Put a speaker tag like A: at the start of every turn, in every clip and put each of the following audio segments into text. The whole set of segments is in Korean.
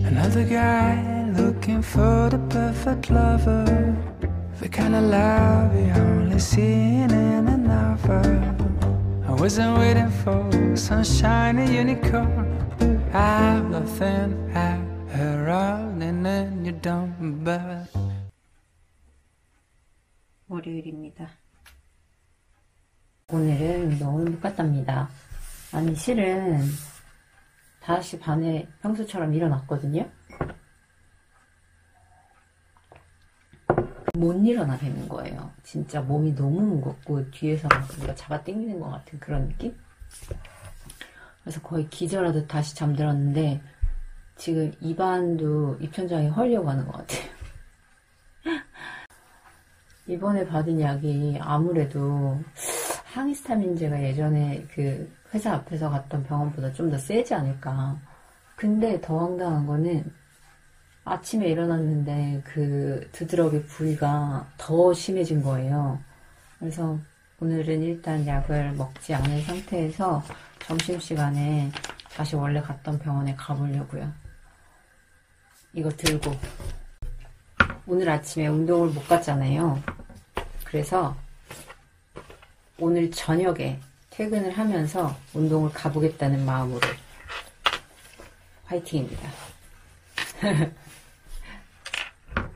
A: Another guy looking for the perfect lover, the kind of love you only see in a novel. I wasn't waiting for some shiny unicorn. I'm nothing at all, and then you don't. But
B: 월요일입니다. 오늘은 너무 못 갔답니다. 아니 실은 5시 반에 평소처럼 일어났거든요. 못 일어나겠는 거예요. 진짜 몸이 너무 무겁고 뒤에서 누가 잡아 당기는 것 같은 그런 느낌? 그래서 거의 기절하듯 다시 잠들었는데 지금 입안도 입천장이 헐려고 하는 것 같아요. 이번에 받은 약이 아무래도 항히스타민제가 예전에 그 회사 앞에서 갔던 병원보다 좀 더 세지 않을까. 근데 더 황당한 거는 아침에 일어났는데 그 두드러기 부위가 더 심해진 거예요. 그래서 오늘은 일단 약을 먹지 않은 상태에서 점심시간에 다시 원래 갔던 병원에 가보려고요. 이거 들고. 오늘 아침에 운동을 못 갔잖아요. 그래서 오늘 저녁에 퇴근을 하면서 운동을 가보겠다는 마음으로 화이팅입니다.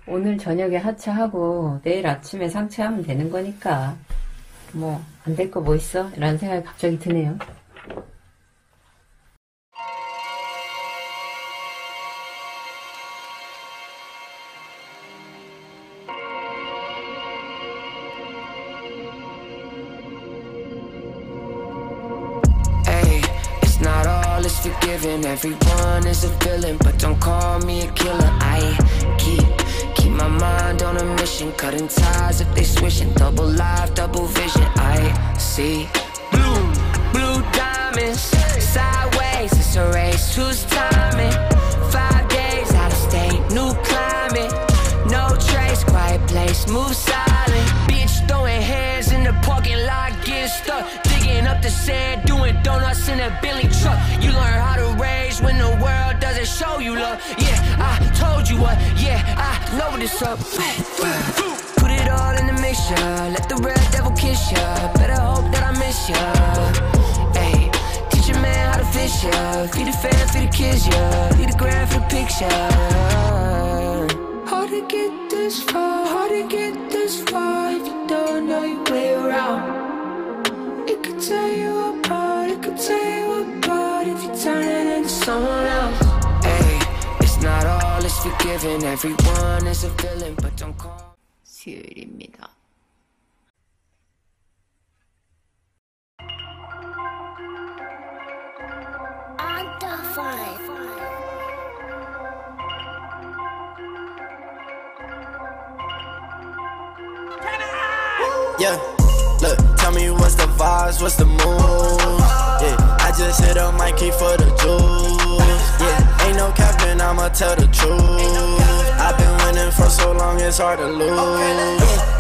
B: 오늘 저녁에 하체하고 내일 아침에 상체하면 되는 거니까 뭐 안 될 거 뭐 있어? 라는 생각이 갑자기 드네요.
C: Forgiving, everyone is a villain, but don't call me a killer. I keep my mind on a mission, cutting ties if they switching. Double life, double vision. I see blue diamonds, sideways. It's a race, who's timing? 5 days out of state, new climate, no trace, quiet place, move silent. Bitch throwing hands in the parking lot, get stuck. Digging up the sand, doing donuts in a Billy truck. You learn how to rage when the world doesn't show you love. Yeah, I told you what. Yeah, I know this up. Put it all in the mixture. Let the red devil kiss ya. Better hope that I miss ya. Ayy, teach a man how to fish ya. Feed the fan, feed the kids ya. Lead the grand for the picture. Hard to get this far. Hard to get this far if you don't know your way around. It could tear you apart. It could tear you apart if you turn it into someone else. Hey, it's not all is forgiven. Everyone is a villain, but don't call.
B: 수요일입니다.
D: Yeah, look, tell me what's the vibes, what's the moves? Yeah, I just hit up Mikey for the juice. Yeah, ain't no capping, I'ma tell the truth. I've been winning for so long, it's hard to lose.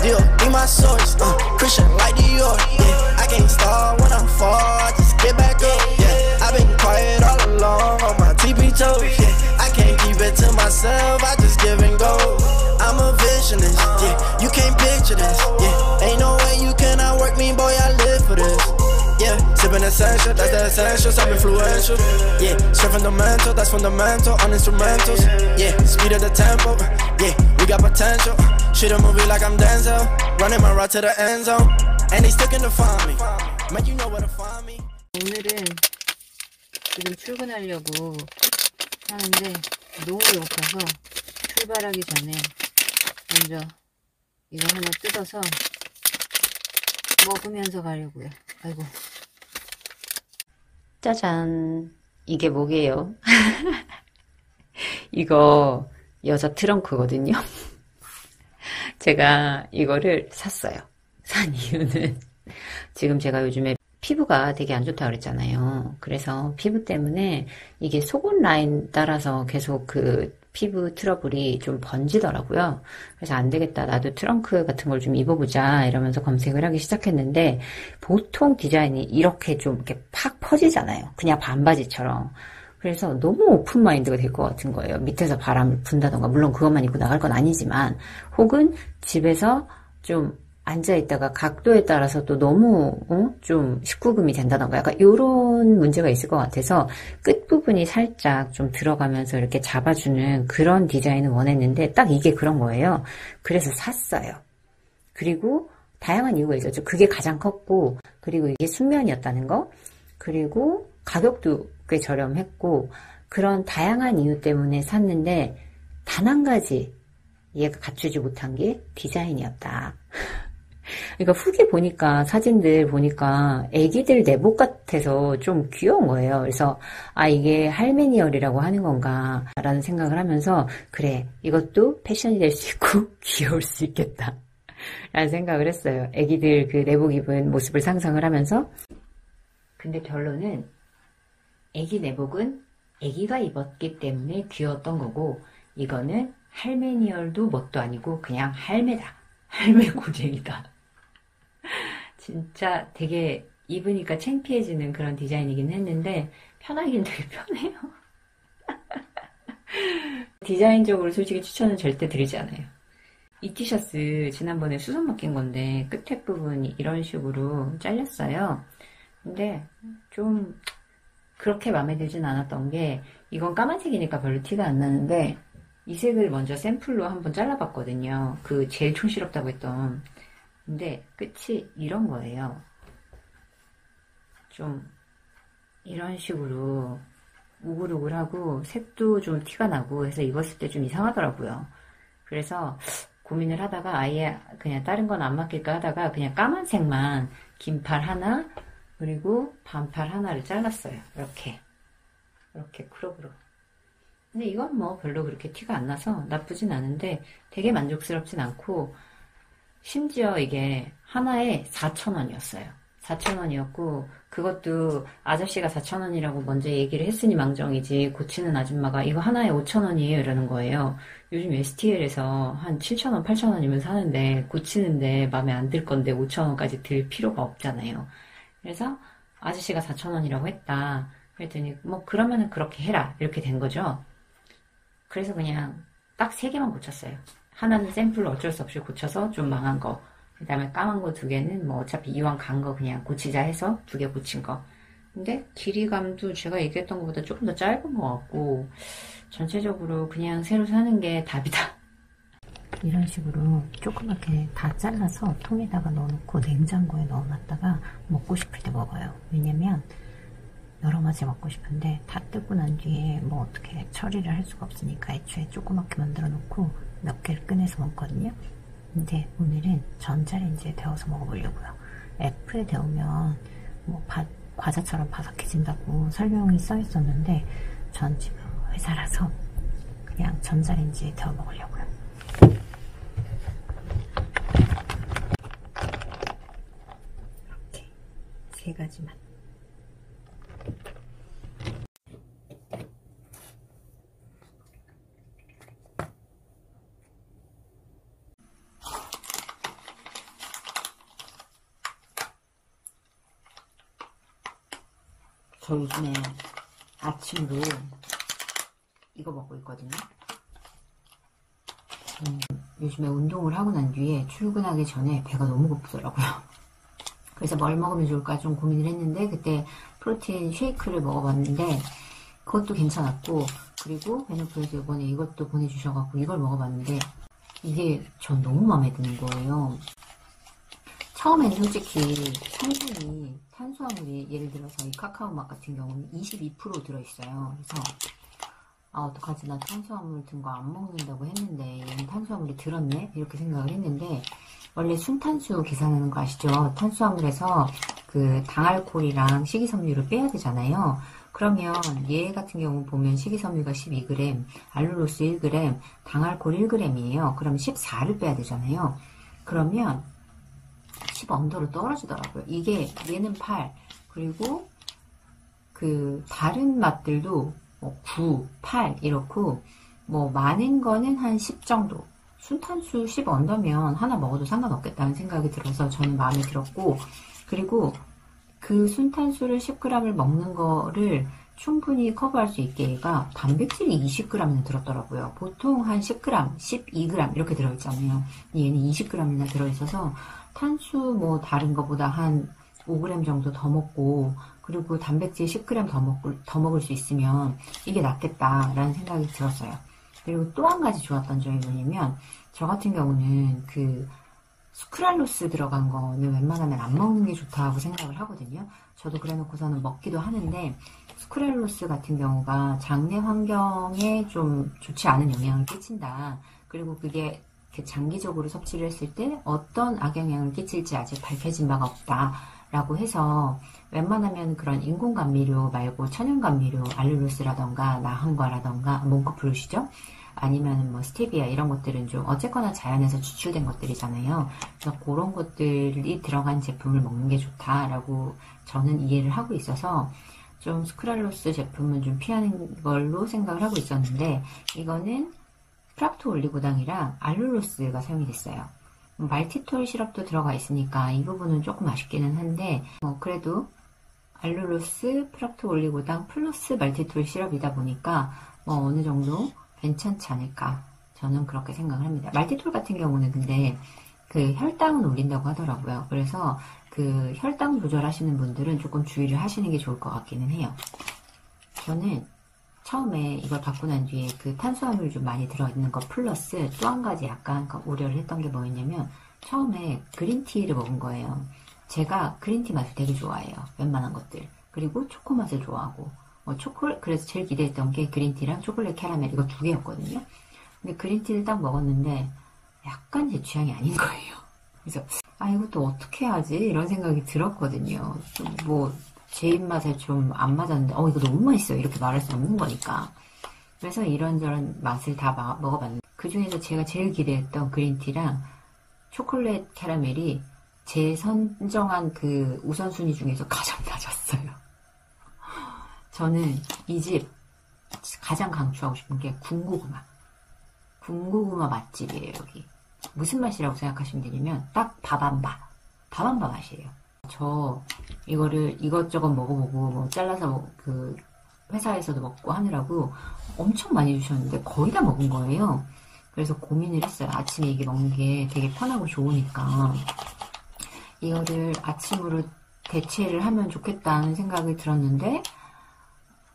D: Yeah, be my source, Christian like Dior. Yeah, I can't start when I'm far, just get back up. Yeah, I've been quiet all along on my TP toes. Yeah, I can't keep it to myself, I just give and go. I'm a visionist, yeah, you can't picture this, yeah. Ain't no way you cannot work me, boy, I live for this. Yeah, sipping essential, that's the essentials, I'm influential. Yeah, straight fundamental, that's fundamental, on instrumentals. Yeah, speed of the tempo, yeah, we got potential. Shoot a movie like I'm Denzel, running my route to the end zone. And they sticking to find me, man, you know where to find me.
B: 오늘은 지금 출근하려고 하는데 너무 배고파서 출발하기 전에 먼저 이거 하나 뜯어서 먹으면서 가려고요. 아이고. 짜잔. 이게 뭐게요? 이거 여자 트렁크거든요. 제가 이거를 샀어요. 산 이유는 지금 제가 요즘에 피부가 되게 안 좋다고 그랬잖아요. 그래서 피부 때문에 이게 속옷 라인 따라서 계속 그 피부 트러블이 좀 번지더라고요. 그래서 안 되겠다. 나도 트렁크 같은 걸 좀 입어보자. 이러면서 검색을 하기 시작했는데 보통 디자인이 이렇게 좀 이렇게 팍 퍼지잖아요. 그냥 반바지처럼. 그래서 너무 오픈 마인드가 될 것 같은 거예요. 밑에서 바람을 분다던가, 물론 그것만 입고 나갈 건 아니지만, 혹은 집에서 좀 앉아있다가 각도에 따라서 또 너무 좀 19금이 된다던가 약간 이런 문제가 있을 것 같아서 끝부분이 살짝 좀 들어가면서 이렇게 잡아주는 그런 디자인을 원했는데 딱 이게 그런 거예요. 그래서 샀어요. 그리고 다양한 이유가 있었죠. 그게 가장 컸고, 그리고 이게 순면이었다는 거, 그리고 가격도 꽤 저렴했고, 그런 다양한 이유 때문에 샀는데 단 한 가지 얘가 갖추지 못한 게 디자인이었다. 그러니까 후기 보니까, 사진들 보니까 애기들 내복 같아서 좀 귀여운 거예요. 그래서 아, 이게 할메니얼이라고 하는 건가 라는 생각을 하면서, 그래, 이것도 패션이 될 수 있고 귀여울 수 있겠다 라는 생각을 했어요. 애기들 그 내복 입은 모습을 상상을 하면서. 근데 결론은 애기 내복은 애기가 입었기 때문에 귀여웠던 거고, 이거는 할메니얼도 뭣도 아니고 그냥 할매다. 할매 고쟁이다. 진짜 되게 입으니까 창피해지는 그런 디자인이긴 했는데 편하긴 되게 편해요. 디자인적으로 솔직히 추천은 절대 드리지 않아요. 이 티셔츠 지난번에 수선 맡긴 건데 끝에 부분이 이런 식으로 잘렸어요. 근데 좀 그렇게 마음에 들진 않았던 게, 이건 까만색이니까 별로 티가 안 나는데 이 색을 먼저 샘플로 한번 잘라봤거든요. 그 제일 촌스럽다고 했던. 근데 끝이 이런 거예요. 좀 이런 식으로 우글우글하고 색도 좀 티가 나고 해서 입었을 때 좀 이상하더라고요. 그래서 고민을 하다가 아예 그냥 다른 건 안 맡길까 하다가 그냥 까만색만 긴팔 하나 그리고 반팔 하나를 잘랐어요. 이렇게 크롭으로. 근데 이건 뭐 별로 그렇게 티가 안 나서 나쁘진 않은데 되게 만족스럽진 않고, 심지어 이게 하나에 4,000원이었어요. 4,000원이었고 그것도 아저씨가 4,000원이라고 먼저 얘기를 했으니 망정이지, 고치는 아줌마가 이거 하나에 5,000원이에요 이러는 거예요. 요즘 STL에서 한 7,000원, 8,000원이면 사는데 고치는데 마음에 안 들 건데 5,000원까지 들 필요가 없잖아요. 그래서 아저씨가 4,000원이라고 했다. 그랬더니 뭐 그러면은 그렇게 해라 이렇게 된 거죠. 그래서 그냥 딱 3개만 고쳤어요. 하나는 샘플로 어쩔 수 없이 고쳐서 좀 망한 거, 그 다음에 까만 거 2개는 뭐 어차피 이왕 간 거 그냥 고치자 해서 2개 고친 거. 근데 길이감도 제가 얘기했던 것보다 조금 더 짧은 것 같고, 전체적으로 그냥 새로 사는 게 답이다. 이런 식으로 조그맣게 다 잘라서 통에다가 넣어놓고 냉장고에 넣어놨다가 먹고 싶을 때 먹어요. 왜냐면 여러 가지 먹고 싶은데 다 뜨고 난 뒤에 뭐 어떻게 처리를 할 수가 없으니까 애초에 조그맣게 만들어 놓고 몇 개를 꺼내서 먹거든요. 근데 오늘은 전자레인지에 데워서 먹어보려고요. F에 데우면 뭐 과자처럼 바삭해진다고 설명이 써 있었는데 전 지금 회사라서 그냥 전자레인지에 데워 먹으려고요. 이렇게 3가지만. 저 요즘에 아침으로 이거 먹고 있거든요. 요즘에 운동을 하고 난 뒤에 출근하기 전에 배가 너무 고프더라고요. 그래서 뭘 먹으면 좋을까 좀 고민을 했는데 그때 프로틴 쉐이크를 먹어봤는데 그것도 괜찮았고, 그리고 베네프에서 이번에 이것도 보내주셔갖고 이걸 먹어봤는데 이게 전 너무 마음에 드는 거예요. 처음에는 솔직히 성분이, 탄수화물이 예를 들어서 이 카카오 맛 같은 경우는 22% 들어있어요. 그래서 아 어떡하지, 나 탄수화물 든 거 안 먹는다고 했는데 얘는 탄수화물이 들었네? 이렇게 생각을 했는데, 원래 순탄수 계산하는 거 아시죠? 탄수화물에서 그 당알코올이랑 식이섬유를 빼야 되잖아요. 그러면 얘 같은 경우 보면 식이섬유가 12g, 알룰로스 1g, 당알코올 1g이에요. 그럼 14를 빼야 되잖아요. 그러면 10 언더로 떨어지더라고요. 이게 얘는 8, 그리고 그 다른 맛들도 뭐 9, 8 이렇고 뭐 많은 거는 한 10 정도. 순탄수 10 언더면 하나 먹어도 상관없겠다는 생각이 들어서 저는 마음에 들었고, 그리고 그 순탄수를 10g을 먹는 거를 충분히 커버할 수 있게 얘가 단백질이 20g이나 들었더라고요. 보통 한 10g, 12g 이렇게 들어있잖아요. 얘는 20g이나 들어있어서 탄수 뭐 다른 거보다 한 5g 정도 더 먹고, 그리고 단백질 10g 더 먹을 수 있으면 이게 낫겠다라는 생각이 들었어요. 그리고 또 한 가지 좋았던 점이 뭐냐면, 저 같은 경우는 그 수크랄로스 들어간 거는 웬만하면 안 먹는 게 좋다고 생각을 하거든요. 저도 그래 놓고서는 먹기도 하는데, 수크랄로스 같은 경우가 장내 환경에 좀 좋지 않은 영향을 끼친다. 그리고 그게 장기적으로 섭취를 했을 때 어떤 악영향을 끼칠지 아직 밝혀진 바가 없다 라고 해서, 웬만하면 그런 인공 감미료 말고 천연 감미료, 알룰로스라던가 나항과라던가 몽크프루시죠, 아니면 뭐 스테비아 이런 것들은 좀 어쨌거나 자연에서 추출된 것들이잖아요. 그래서 그런 것들이 들어간 제품을 먹는 게 좋다라고 저는 이해를 하고 있어서 좀 스크랄로스 제품은 좀 피하는 걸로 생각을 하고 있었는데, 이거는 프락토 올리고당이랑 알룰로스가 사용이 됐어요. 말티톨 시럽도 들어가 있으니까 이 부분은 조금 아쉽기는 한데, 그래도 알룰로스, 프락토 올리고당 플러스 말티톨 시럽이다 보니까 어느 정도 괜찮지 않을까, 저는 그렇게 생각을 합니다. 말티톨 같은 경우는 근데 그 혈당은 올린다고 하더라고요. 그래서 그 혈당 조절하시는 분들은 조금 주의를 하시는 게 좋을 것 같기는 해요. 저는 처음에 이걸 받고 난 뒤에 그 탄수화물이 좀 많이 들어있는 거 플러스 또 한 가지 약간 우려를 했던 게 뭐였냐면, 처음에 그린티를 먹은 거예요. 제가 그린티 맛을 되게 좋아해요. 웬만한 것들. 그리고 초코 맛을 좋아하고, 그래서 제일 기대했던 게 그린티랑 초콜릿 캐러멜 이거 2개였거든요. 근데 그린티를 딱 먹었는데 약간 제 취향이 아닌 거예요. 그래서 이것도 어떻게 하지? 이런 생각이 들었거든요. 뭐 제 입맛에 좀 안 맞았는데 이거 너무 맛있어요 이렇게 말할 수 없는 거니까. 그래서 이런저런 맛을 다 먹어봤는데, 그 중에서 제가 제일 기대했던 그린티랑 초콜릿 캐러멜이 제 선정한 그 우선순위 중에서 가장 낮았어요. 저는 이 집 가장 강추하고 싶은 게 군고구마. 군고구마 맛집이에요, 여기. 무슨 맛이라고 생각하시면 되냐면, 딱 밥한바 맛이에요. 저 이거를 이것저것 먹어보고, 뭐 잘라서 그 회사에서도 먹고 하느라고 엄청 많이 주셨는데 거의 다 먹은 거예요. 그래서 고민을 했어요. 아침에 이게 먹는 게 되게 편하고 좋으니까 이거를 아침으로 대체를 하면 좋겠다는 생각이 들었는데,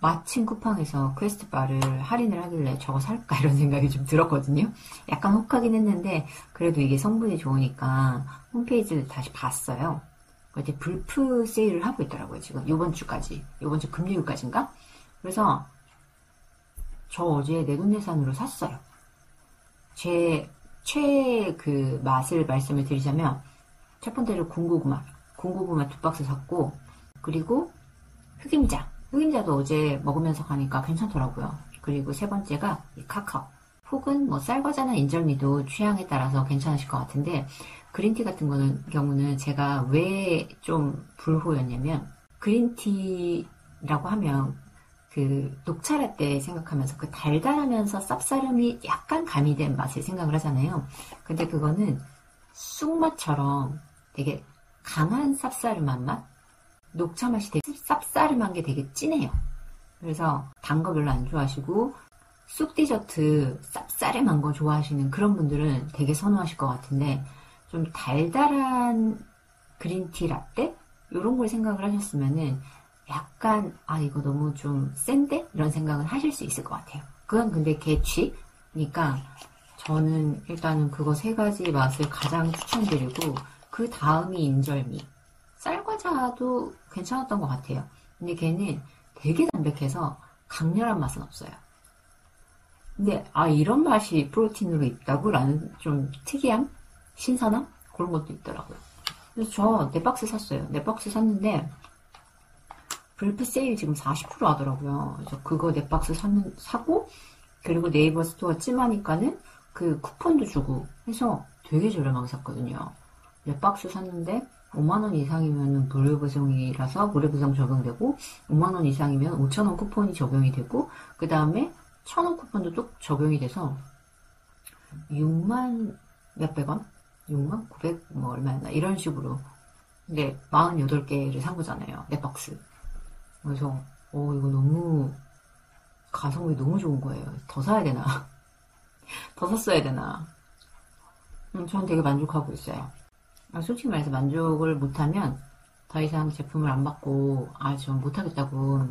B: 마침 쿠팡에서 퀘스트바를 할인을 하길래 저거 살까 이런 생각이 좀 들었거든요. 약간 혹하긴 했는데 그래도 이게 성분이 좋으니까 홈페이지를 다시 봤어요. 이제 불프 세일을 하고 있더라고요. 지금 요번 주 금요일까지인가? 그래서 저 어제 내돈내산으로 샀어요. 제 최애 그 맛을 말씀을 드리자면, 첫 번째로 군고구마 2박스 샀고, 그리고 흑임자도 어제 먹으면서 가니까 괜찮더라고요. 그리고 세 번째가 이 카카오, 혹은 뭐 쌀과자나 인절미도 취향에 따라서 괜찮으실 것 같은데, 그린티 같은 경우는 제가 왜 좀 불호였냐면, 그린티라고 하면 그 녹차라떼 생각하면서 그 달달하면서 쌉싸름이 약간 가미된 맛을 생각을 하잖아요. 근데 그거는 쑥맛처럼 되게 강한 쌉싸름한 맛? 녹차 맛이 되게 쌉싸름한 게 되게 진해요. 그래서 단 거 별로 안 좋아하시고 쑥 디저트 쌉싸름한 거 좋아하시는 그런 분들은 되게 선호하실 것 같은데, 좀 달달한 그린티 라떼? 이런 걸 생각을 하셨으면은 약간 이거 너무 좀 센데? 이런 생각을 하실 수 있을 것 같아요. 그건 근데 개취니까 저는 일단은 그거 세 가지 맛을 가장 추천드리고, 그 다음이 인절미. 쌀과자도 괜찮았던 것 같아요. 근데 걔는 되게 담백해서 강렬한 맛은 없어요. 근데 이런 맛이 프로틴으로 있다고? 라는 좀 특이함? 신선함? 그런 것도 있더라고요. 그래서 저 4박스 샀어요. 4박스 샀는데 불프 세일 지금 40% 하더라고요. 그래서 그거 4박스 사고, 그리고 네이버 스토어 찜하니까는 그 쿠폰도 주고 해서 되게 저렴하게 샀거든요. 4박스 샀는데 5만원 이상이면 무료 배송이라서 무료 배송 적용되고 5만원 이상이면 5,000원 쿠폰이 적용이 되고 그 다음에 1,000원 쿠폰도 또 적용이 돼서 6만 몇백 원? 6만 900 뭐 얼마였나 이런 식으로 근데 48개를 산 거잖아요. 네 박스. 그래서 이거 너무 가성비 너무 좋은 거예요. 더 사야 되나? 더 샀어야 되나? 저는 되게 만족하고 있어요. 솔직히 말해서 만족을 못하면 더 이상 제품을 안 받고 전 못하겠다고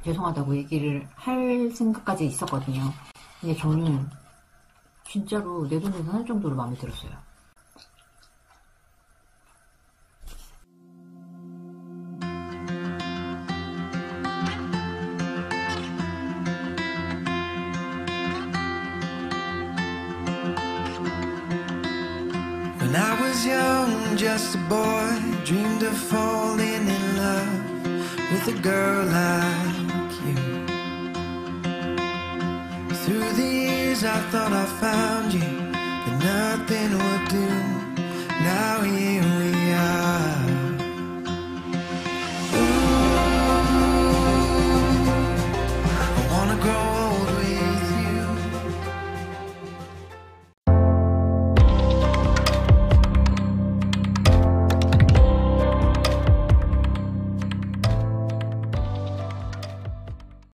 B: 죄송하다고 얘기를 할 생각까지 있었거든요. 근데 저는 진짜로 내 돈에서 살 정도로 마음에 들었어요.
A: When I was young, just a boy, dreamed of falling in love with a girl like you. Through the years I thought I found you, but nothing would do. Now here